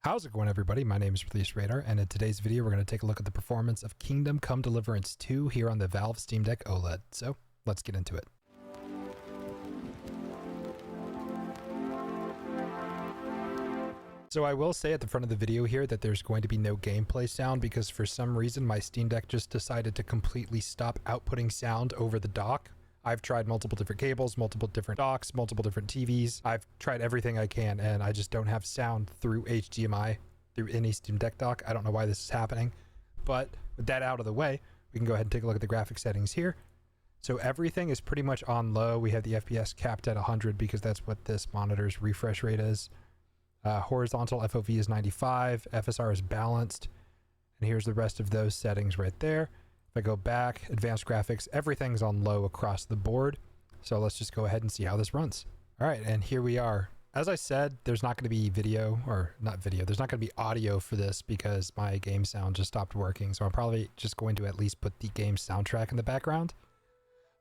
How's it going, everybody? My name is Release Radar, and in today's video we're going to take a look at the performance of Kingdom Come Deliverance II here on the Valve Steam Deck OLED. So let's get into it. So I will say at the front of the video here that there's going to be no gameplay sound because for some reason my Steam Deck just decided to completely stop outputting sound over the dock. I've tried multiple different cables, multiple different docks, multiple different TVs. I've tried everything I can, and I just don't have sound through HDMI, through any Steam Deck dock. I don't know why this is happening, but with that out of the way, we can go ahead and take a look at the graphic settings here. So everything is pretty much on low. We have the FPS capped at 100 because that's what this monitor's refresh rate is. Horizontal FOV is 95, FSR is balanced, and here's the rest of those settings right there. If I go back, advanced graphics, everything's on low across the board. So let's just go ahead and see how this runs. All right, and here we are. As I said, there's not going to be video, or not video, there's not going to be audio for this because my game sound just stopped working. So I'm probably just going to at least put the game soundtrack in the background.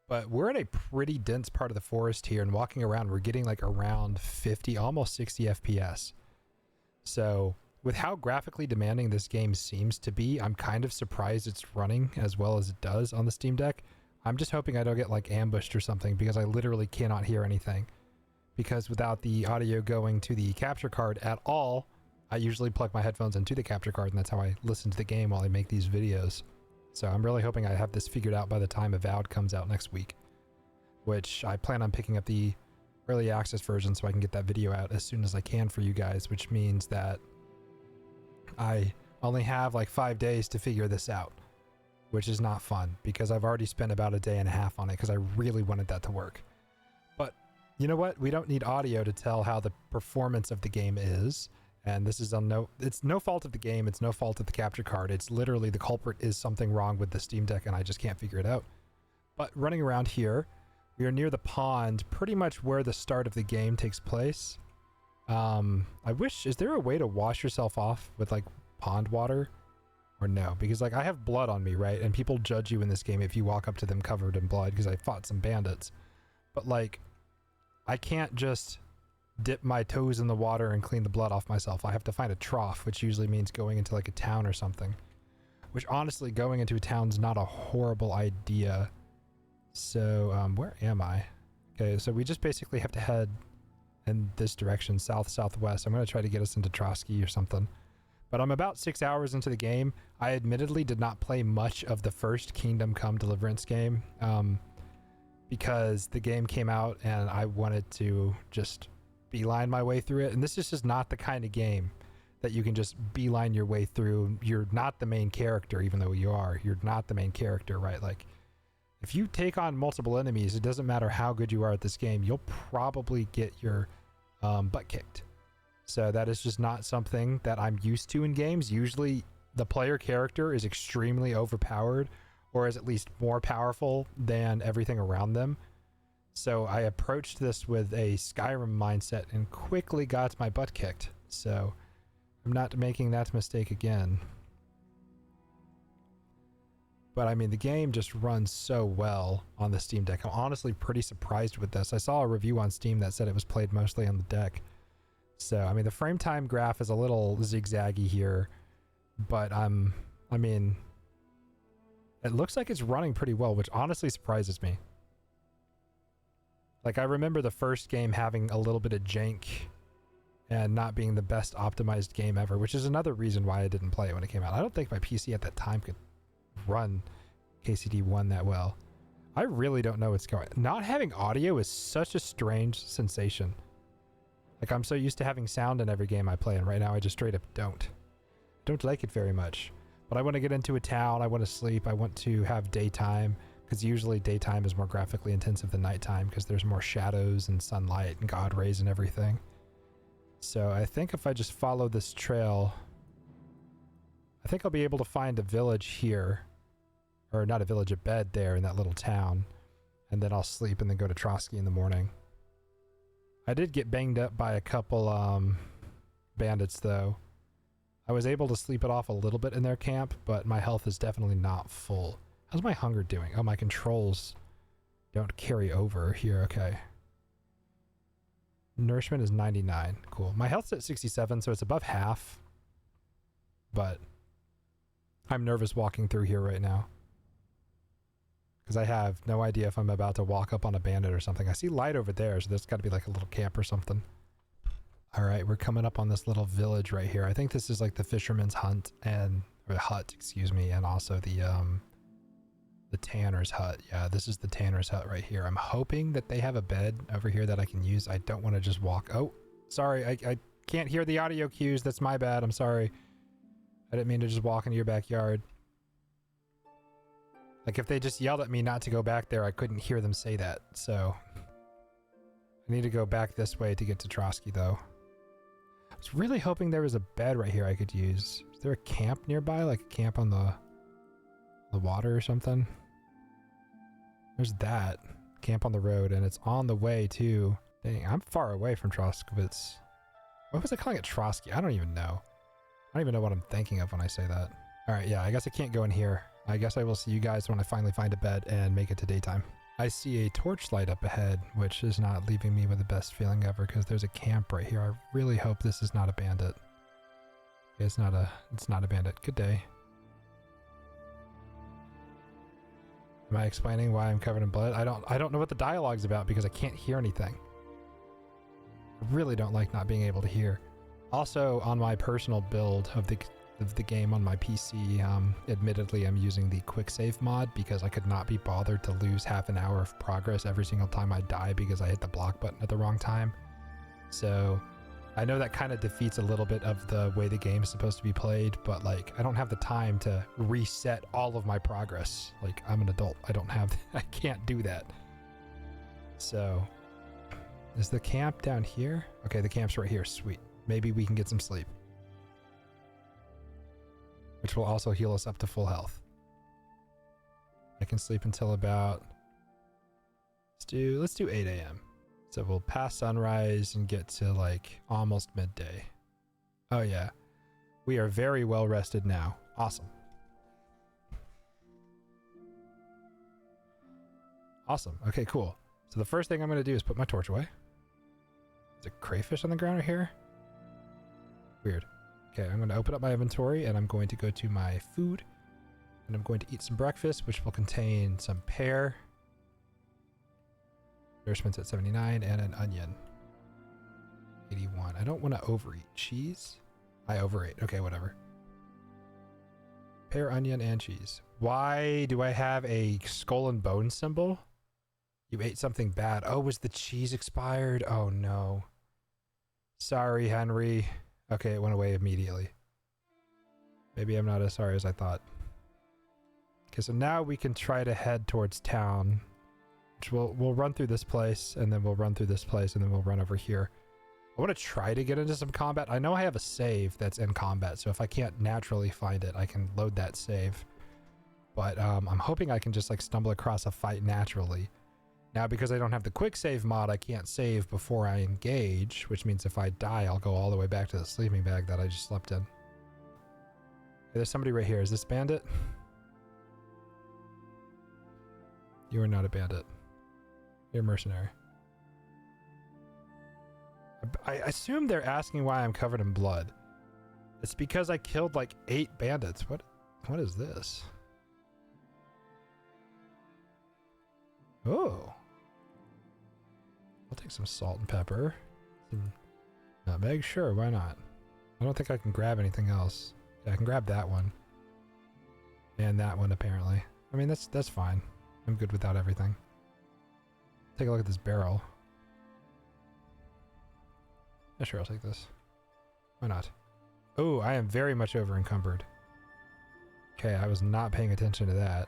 But we're in a pretty dense part of the forest here, and walking around, we're getting like around 50, almost 60 FPS. So with how graphically demanding this game seems to be, I'm kind of surprised it's running as well as it does on the Steam Deck. I'm just hoping I don't get like ambushed or something because I literally cannot hear anything. Because without the audio going to the capture card at all, I usually plug my headphones into the capture card, and that's how I listen to the game while I make these videos. So I'm really hoping I have this figured out by the time Avowed comes out next week, which I plan on picking up the early access version so I can get that video out as soon as I can for you guys, which means that I only have like 5 days to figure this out, which is not fun because I've already spent about a day and a half on it because I really wanted that to work. But you know what? We don't need audio to tell how the performance of the game is. And this is it's no fault of the game. It's no fault of the capture card. It's literally the culprit is something wrong with the Steam Deck and I just can't figure it out. But running around here, we are near the pond, pretty much where the start of the game takes place. I wish, is there a way to wash yourself off with like pond water or no? Because like I have blood on me, right? And people judge you in this game if you walk up to them covered in blood because I fought some bandits. But like, I can't just dip my toes in the water and clean the blood off myself. I have to find a trough, which usually means going into like a town or something. Which honestly, going into a town's not a horrible idea. So, where am I? Okay, so we just basically have to head in this direction, south-southwest. I'm going to try to get us into Trotsky or something. But I'm about 6 hours into the game. I admittedly did not play much of the first Kingdom Come Deliverance game because the game came out and I wanted to just beeline my way through it. And this is just not the kind of game that you can just beeline your way through. You're not the main character, even though you are. You're not the main character, right? Like, if you take on multiple enemies, it doesn't matter how good you are at this game, you'll probably get your butt kicked. So that is just not something that I'm used to in games. Usually the player character is extremely overpowered or is at least more powerful than everything around them. So I approached this with a Skyrim mindset and quickly got my butt kicked. So I'm not making that mistake again. But I mean, the game just runs so well on the Steam Deck. I'm honestly pretty surprised with this. I saw a review on Steam that said it was played mostly on the deck. So, I mean, the frame time graph is a little zigzaggy here, but I mean, it looks like it's running pretty well, which honestly surprises me. Like, I remember the first game having a little bit of jank and not being the best optimized game ever, which is another reason why I didn't play it when it came out. I don't think my PC at that time could run KCD1 that well. I really don't know what's going on. Not having audio is such a strange sensation. Like, I'm so used to having sound in every game I play, and right now I just straight up don't like it very much. But I want to get into a town, I want to sleep, I want to have daytime, because usually daytime is more graphically intensive than nighttime because there's more shadows and sunlight and god rays and everything. So I think if I just follow this trail, I think I'll be able to find a village here. Or not a village, a bed there in that little town. And then I'll sleep and then go to Trotsky in the morning. I did get banged up by a couple bandits though. I was able to sleep it off a little bit in their camp, but my health is definitely not full. How's my hunger doing? Oh, my controls don't carry over here. Okay. Nourishment is 99. Cool. My health's at 67, so it's above half. but I'm nervous walking through here right now. Because I have no idea if I'm about to walk up on a bandit or something. I see light over there, so there's got to be like a little camp or something. Alright, we're coming up on this little village right here. I think this is like the fisherman's hut, and excuse me, and also the tanner's hut. Yeah, this is the tanner's hut right here. I'm hoping that they have a bed over here that I can use. I don't want to just walk. Oh, sorry, I can't hear the audio cues. That's my bad. I'm sorry. I didn't mean to just walk into your backyard. Like, if they just yelled at me not to go back there, I couldn't hear them say that, so... I need to go back this way to get to Trotsky, though. I was really hoping there was a bed right here I could use. Is there a camp nearby? Like a camp on the water or something? There's that. Camp on the road, and it's on the way, too. Dang, I'm far away from Troskowitz. What was I calling it? Trotsky? I don't even know. I don't even know what I'm thinking of when I say that. Alright, yeah, I guess I can't go in here. I guess I will see you guys when I finally find a bed and make it to daytime. I see a torchlight up ahead, which is not leaving me with the best feeling ever because there's a camp right here. I really hope this is not a bandit. It's not a bandit. Good day. Am I explaining why I'm covered in blood? I don't know what the dialogue's about because I can't hear anything. I really don't like not being able to hear. Also, on my personal build of the game on my PC, admittedly I'm using the quick save mod because I could not be bothered to lose half an hour of progress every single time I die because I hit the block button at the wrong time. So I know that kind of defeats a little bit of the way the game is supposed to be played, but like I don't have the time to reset all of my progress. Like, I'm an adult. I can't do that. So is the camp down here? Okay, the camp's right here. Sweet. Maybe we can get some sleep, which will also heal us up to full health. I can sleep until about, let's do 8 a.m. So we'll pass sunrise and get to like almost midday. Oh yeah, we are very well rested now. Awesome. Awesome. Okay, cool. So the first thing I'm going to do is put my torch away. Is a crayfish on the ground right here? Weird. Okay, I'm going to open up my inventory and I'm going to go to my food and I'm going to eat some breakfast, which will contain some pear, nourishment's at 79, and an onion, 81. I don't want to overeat. Cheese? I overate. Okay, whatever. Pear, onion, and cheese. Why do I have a skull and bone symbol? You ate something bad. Oh, was the cheese expired? Oh no. Sorry, Henry. Okay, it went away immediately. Maybe I'm not as sorry as I thought. Okay, so now we can try to head towards town. Which we'll run through this place, and then we'll run through this place, and then we'll run over here. I want to try to get into some combat. I know I have a save that's in combat, so if I can't naturally find it, I can load that save. But I'm hoping I can just like stumble across a fight naturally. Now, because I don't have the quick save mod, I can't save before I engage, which means if I die, I'll go all the way back to the sleeping bag that I just slept in. Hey, there's somebody right here. Is this bandit? You are not a bandit. You're a mercenary. I assume they're asking why I'm covered in blood. It's because I killed like 8 bandits. What is this? Oh. I'll take some salt and pepper. Some nutmeg? Sure, why not? I don't think I can grab anything else. Yeah, I can grab that one. And that one, apparently. I mean, that's fine. I'm good without everything. Take a look at this barrel. Yeah, sure, I'll take this. Why not? Oh, I am very much over encumbered. Okay, I was not paying attention to that.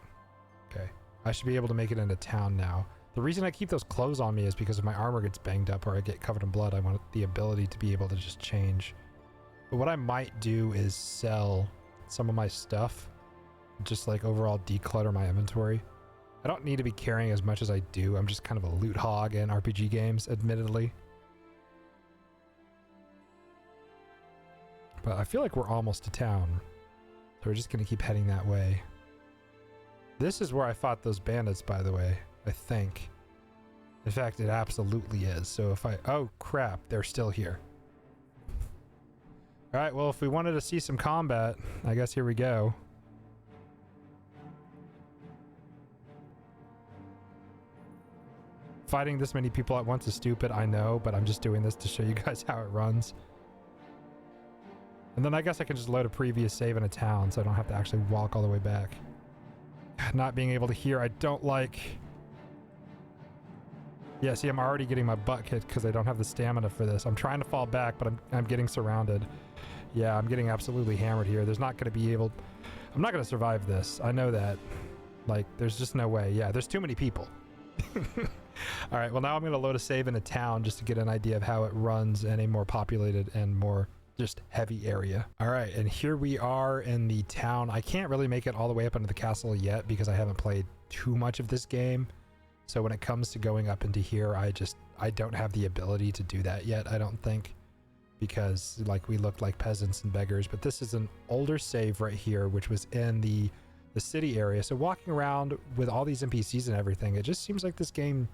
Okay. I should be able to make it into town now. The reason I keep those clothes on me is because if my armor gets banged up or I get covered in blood, I want the ability to be able to just change. But what I might do is sell some of my stuff. Just like overall declutter my inventory. I don't need to be carrying as much as I do. I'm just kind of a loot hog in RPG games, admittedly. But I feel like we're almost to town. So we're just going to keep heading that way. This is where I fought those bandits, by the way. I think. In fact, it absolutely is. So if I... Oh, crap. They're still here. All right, well, if we wanted to see some combat, I guess here we go. Fighting this many people at once is stupid, I know, but I'm just doing this to show you guys how it runs. And then I guess I can just load a previous save in a town so I don't have to actually walk all the way back. Not being able to hear, I don't like... Yeah, see, I'm already getting my butt kicked because I don't have the stamina for this. I'm trying to fall back, but I'm getting surrounded. Yeah, I'm getting absolutely hammered here. There's not going to be able... I'm not going to survive this. I know that. Like, there's just no way. Yeah, there's too many people. All right, well, now I'm going to load a save in a town just to get an idea of how it runs in a more populated and more just heavy area. All right, and here we are in the town. I can't really make it all the way up into the castle yet because I haven't played too much of this game. So when it comes to going up into here, I don't have the ability to do that yet, I don't think, because like we look like peasants and beggars. But this is an older save right here, which was in the city area. So walking around with all these NPCs and everything, it just seems like this game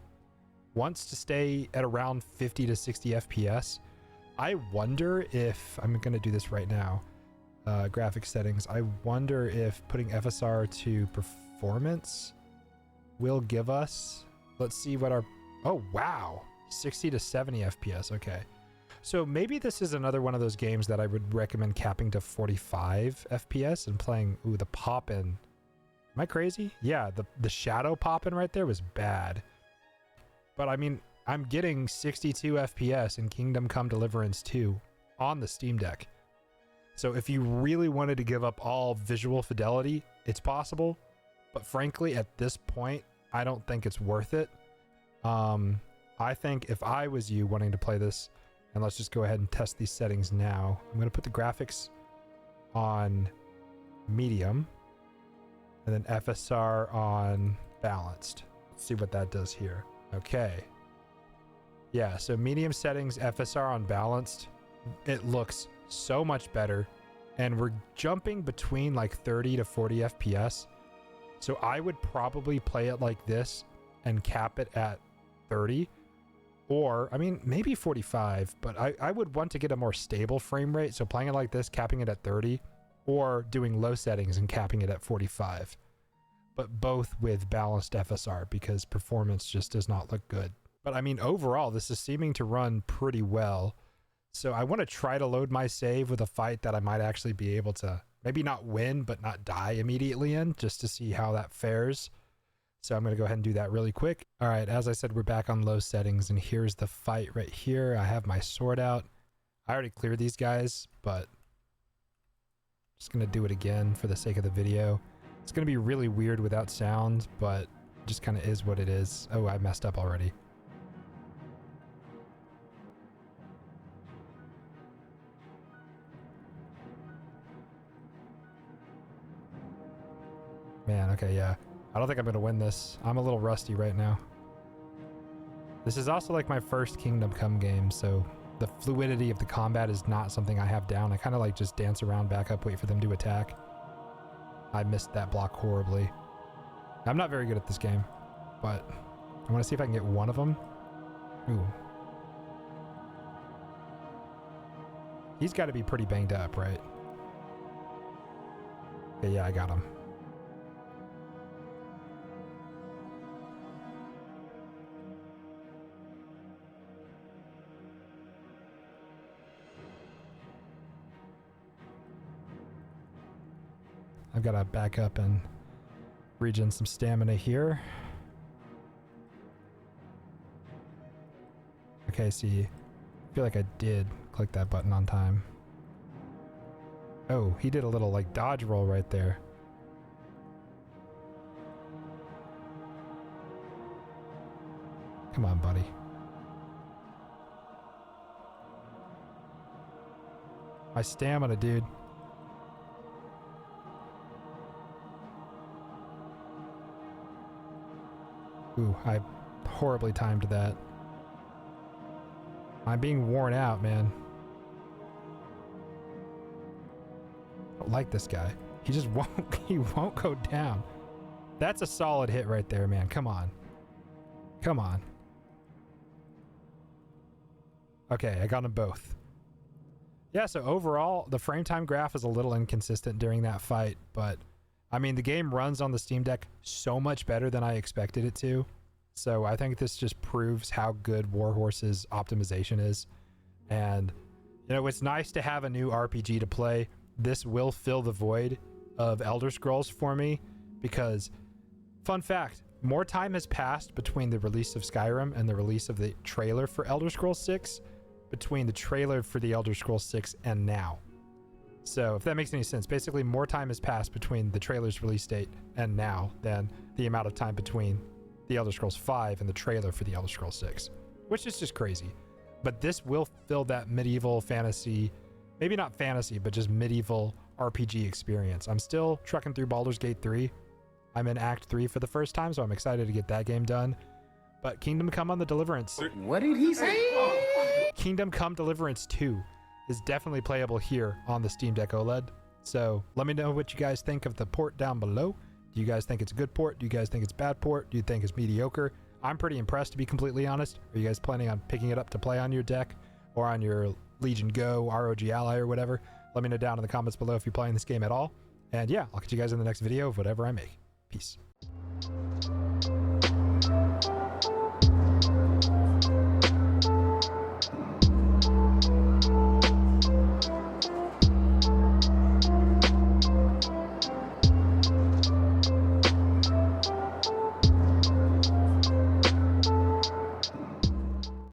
wants to stay at around 50 to 60 FPS. I wonder if, I'm going to do this right now, graphic settings. I wonder if putting FSR to performance will give us, let's see what our, oh wow, 60 to 70 FPS. Okay. So maybe this is another one of those games that I would recommend capping to 45 FPS and playing, ooh, the pop-in. Am I crazy? Yeah, the shadow pop-in right there was bad. But I mean, I'm getting 62 FPS in Kingdom Come Deliverance II on the Steam Deck. So if you really wanted to give up all visual fidelity, it's possible. But frankly, at this point, I don't think it's worth it. I think if I was you wanting to play this, and let's just go ahead and test these settings now. I'm going to put the graphics on medium and then FSR on balanced. Let's see what that does here. Okay. Yeah, so medium settings, FSR on balanced. It looks so much better. And we're jumping between like 30 to 40 FPS. So I would probably play it like this and cap it at 30. Or, I mean, maybe 45, but I would want to get a more stable frame rate. So playing it like this, capping it at 30, or doing low settings and capping it at 45. But both with balanced FSR because performance just does not look good. But I mean, overall, this is seeming to run pretty well. So I want to try to load my save with a fight that I might actually be able to maybe not win, but not die immediately in, just to see how that fares. So I'm going to go ahead and do that really quick. All right, as I said, we're back on low settings, and here's the fight right here. I have my sword out. I already cleared these guys, but just going to do it again for the sake of the video. It's going to be really weird without sound, but it just kind of is what it is. Oh, I messed up already. Man, okay, yeah. I don't think I'm going to win this. I'm a little rusty right now. This is also like my first Kingdom Come game, so the fluidity of the combat is not something I have down. I kind of like just dance around, back up, wait for them to attack. I missed that block horribly. I'm not very good at this game, but I want to see if I can get one of them. Ooh. He's got to be pretty banged up, right? Okay, yeah, I got him. I've got to back up and regen some stamina here. Okay, see, I feel like I did click that button on time. Oh, he did a little like dodge roll right there. Come on, buddy. My stamina, dude. Ooh, I horribly timed that. I'm being worn out, man. I don't like this guy. He just won't go down. That's a solid hit right there, man. Come on. Come on. Okay, I got them both. Yeah, so overall, the frame time graph is a little inconsistent during that fight, but I mean, the game runs on the Steam Deck so much better than I expected it to. So I think this just proves how good Warhorse's optimization is. And, you know, it's nice to have a new RPG to play. This will fill the void of Elder Scrolls for me because, fun fact, more time has passed between the release of Skyrim and the release of the trailer for Elder Scrolls 6, between the trailer for the Elder Scrolls 6 and now. So if that makes any sense, basically more time has passed between the trailer's release date and now than the amount of time between the Elder Scrolls 5 and the trailer for the Elder Scrolls 6, which is just crazy. But this will fill that medieval fantasy, maybe not fantasy, but just medieval RPG experience. I'm still trucking through Baldur's Gate 3. I'm in Act 3 for the first time, so I'm excited to get that game done. But Kingdom Come on the Deliverance. What did he say? Kingdom Come Deliverance 2 is definitely playable here on the Steam Deck OLED. So let me know what you guys think of the port down below. Do you guys think it's a good port? Do you guys think it's a bad port? Do you think it's mediocre? I'm pretty impressed, to be completely honest. Are you guys planning on picking it up to play on your deck or on your Legion Go, ROG Ally, or whatever? Let me know down in the comments below if you're playing this game at all. And yeah, I'll catch you guys in the next video of whatever I make. Peace.